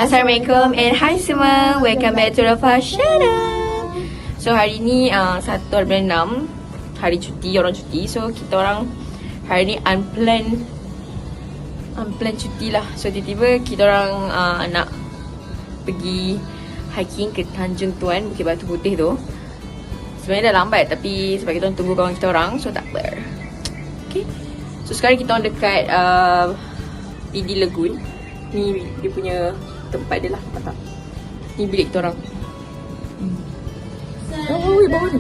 Assalamualaikum and hi semua. Welcome back to Rafa channel. So hari ni 1 bulan 6, hari cuti, orang cuti. So kita orang hari ni unplanned cuti lah. So tiba-tiba kita orang nak pergi hiking ke Tanjung Tuan, Bukit Batu Putih tu. Sebenarnya dah lambat tapi sebab kita orang tunggu kawan kita orang, so tak apa. Okay. So sekarang kita orang dekat PD Lagoon. Ni dia punya tempat dia lah, nampak tak? Ni bilik kita orang. Oh, bawah ni.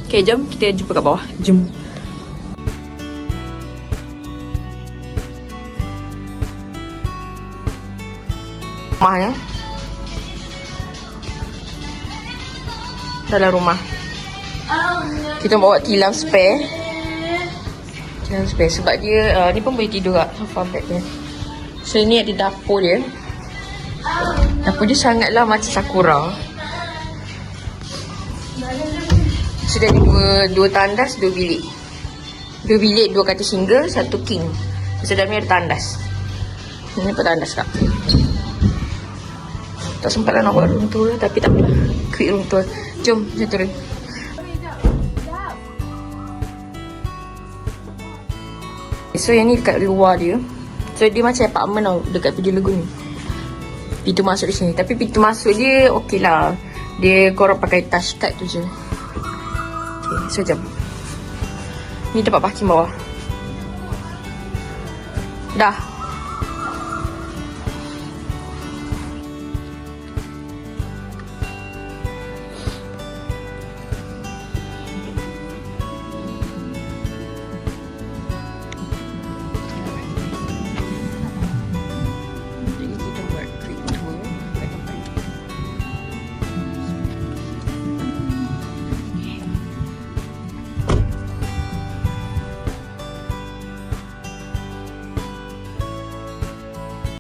Okay, jom kita jumpa kat bawah. Jom. Rumahnya dalam rumah. Kita bawa tilam spare. Sebab dia ni pun boleh tidur kat sofa bed dia. So ni ada dapur dia. Dapur dia sangatlah macam Sakura. So dia ada dua tandas, 2 bilik. 2 bilik, 2 katil single, 1 king. So dalam ni ada tandas. Ini pun tandas kak. Tak sempat lah nak buat room tour lah, tapi tak apalah. Quick room tour. Jom, kita turun. So yang ni dekat luar dia. So dia macam apartment tau, dekat PD Lagoon ni. Pintu masuk di sini. Tapi pintu masuk dia okey lah. Dia korang pakai touch card tu je. Okay, so jom. Ni tempat parking bawah. Dah.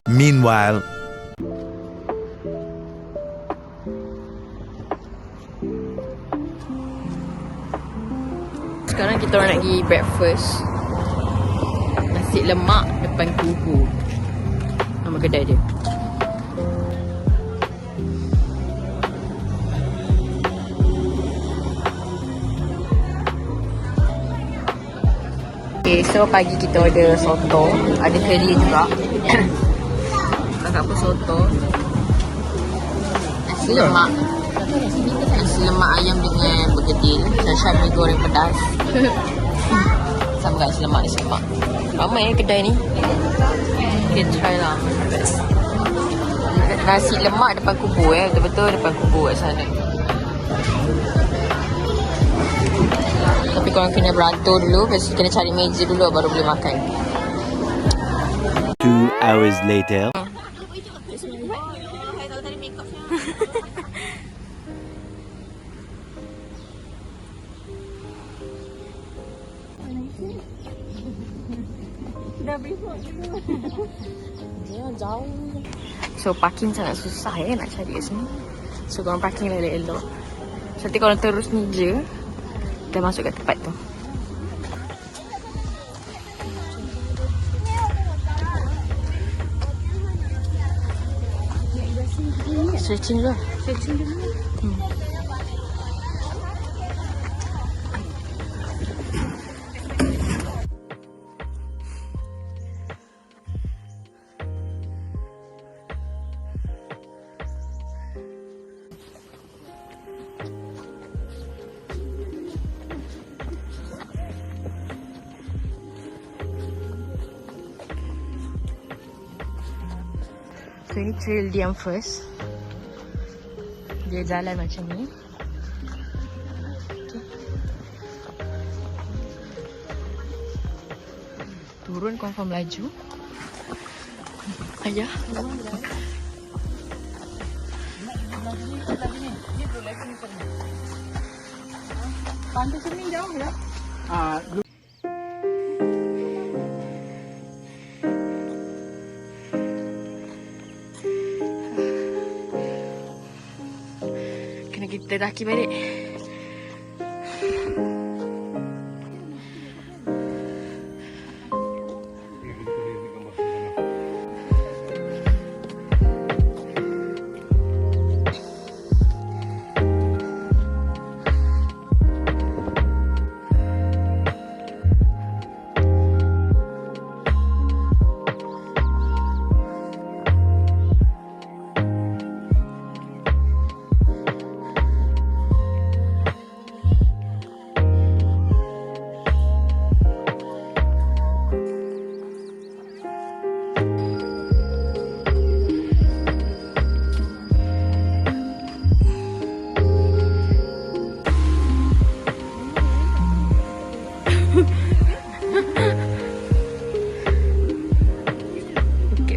Meanwhile, sekarang kita orang nak pergi breakfast. Nasi lemak depan kubu. Nama kedai dia. Okay, so pagi kita order soto. Ada kari juga. Kakak pun soto. Nasi lemak. Nasi lemak ayam dengan bergedil. Syam mi goreng pedas. Sama kan nasi lemak. Ramai kedai ni. Kita try lah. Nasi lemak depan kubur betul-betul depan kubur kat sana. Tapi korang kena beratur dulu. Lepas tu kena cari meja dulu baru boleh makan. 2 hours later. So parking sangat susah nak cari kat sini. So korang parking lah elok-elok. So nanti korang terus ni je dah masuk kat tempat tu. Stretching dulu. So ini trail diam first. Dia jalan macam ni. Okay. Turun confirm laju. Ayah. Pantai sini jauh ya? Kena kita daki balik.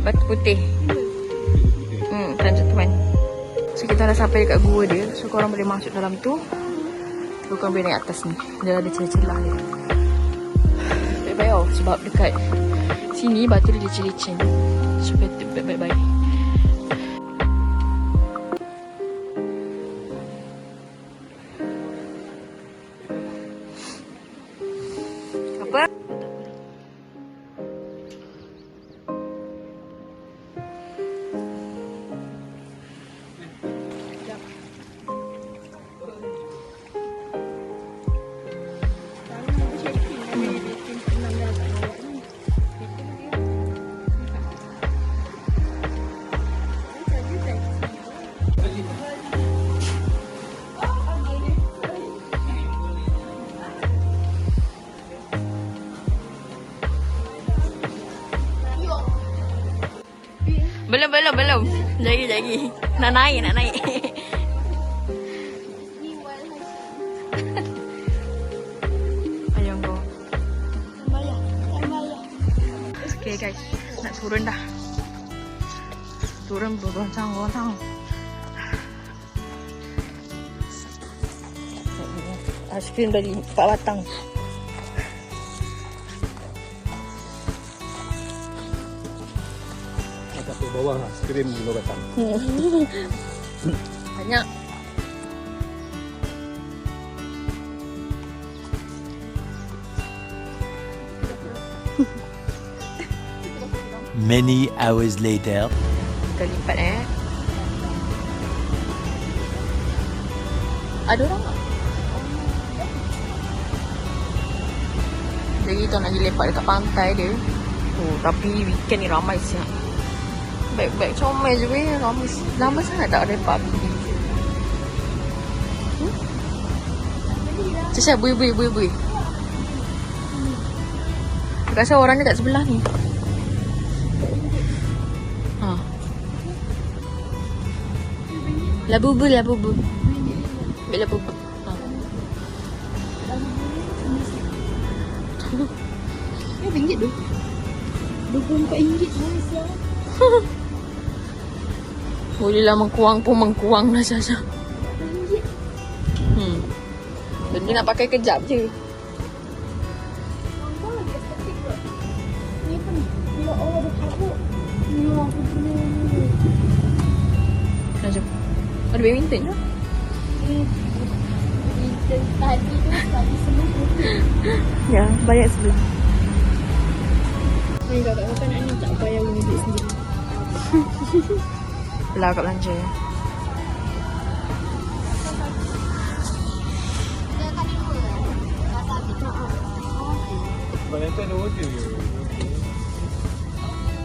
Batu Putih. Tanjung Tuan. So kita dah sampai dekat gua dia. So korang boleh masuk dalam tu. So korang boleh naik atas ni. Dia ada celah-celah dia. Baik-baik sebab dekat sini batu dia licin-licin. So baik-baik. Apa? Belum. Lagi. Nak naik. Ayah kau. Okay guys, nak turun dah. Turun bergoncang-goncang. Aiskrim dari 4 batang. Satu bawah lah, skrim 5 batang. Banyak. Many hours later. Kita lipat Ada orang tak? Jadi kita nak pergi lepak dekat pantai dia. Tapi weekend ni ramai siap. Baik-baik comel je weh. Lama sangat tak lepak. Cik bui. Rasa orang dekat sebelah ni. Labubu. Ambil labubu. RM5 tu. RM24 Malaysia. Bolehlah mengkuang lah Sasha. Benda nak pakai kejap je. Bila orang berkabut, aku punya. Jom. Ada badminton ke? Tadi sebelum. Ya, banyak sebelum. Kakak nak ni tak payah guna duit sendiri. Belah kat belanja. Valentine ada hotel ke?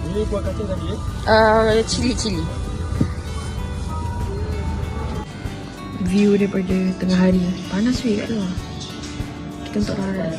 Ini kuah kacang lagi Cili. View daripada tengah hari. Panas weh kat luar. Kita untuk rara.